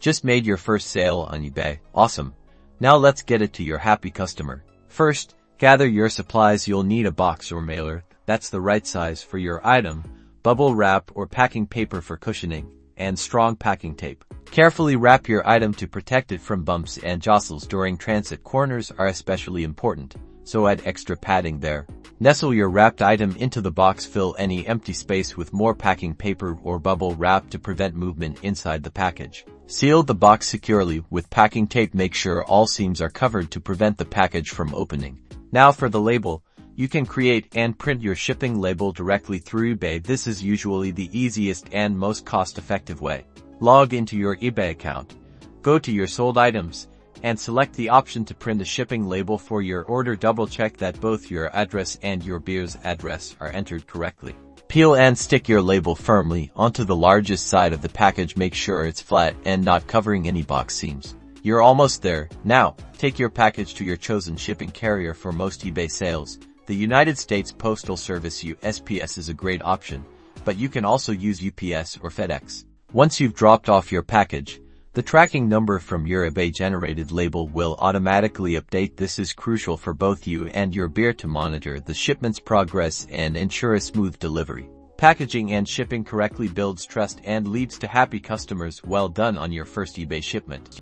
Just made your first sale on eBay. Awesome. Now let's get it to your happy customer. First, gather your supplies. You'll need a box or mailer that's the right size for your item, bubble wrap or packing paper for cushioning, and strong packing tape. Carefully wrap your item to protect it from bumps and jostles during transit. Corners are especially important, so add extra padding there. Nestle your wrapped item into the box. Fill any empty space with more packing paper or bubble wrap to prevent movement inside the package. Seal the box securely with packing tape. Make sure all seams are covered to prevent the package from opening. Now for the label. You can create and print your shipping label directly through eBay. This is usually the easiest and most cost-effective way. Log into your eBay account. Go to your sold items and select the option to print a shipping label for your order. Double-check that both your address and your buyer's address are entered correctly. Peel and stick your label firmly onto the largest side of the package. Make sure it's flat and not covering any box seams. You're almost there. Now, take your package to your chosen shipping carrier. For most eBay sales, the United States Postal Service USPS is a great option, but you can also use UPS or FedEx. Once you've dropped off your package, the tracking number from your eBay-generated label will automatically update. This is crucial for both you and your buyer to monitor the shipment's progress and ensure a smooth delivery. Packaging and shipping correctly builds trust and leads to happy customers. Well done on your first eBay shipment.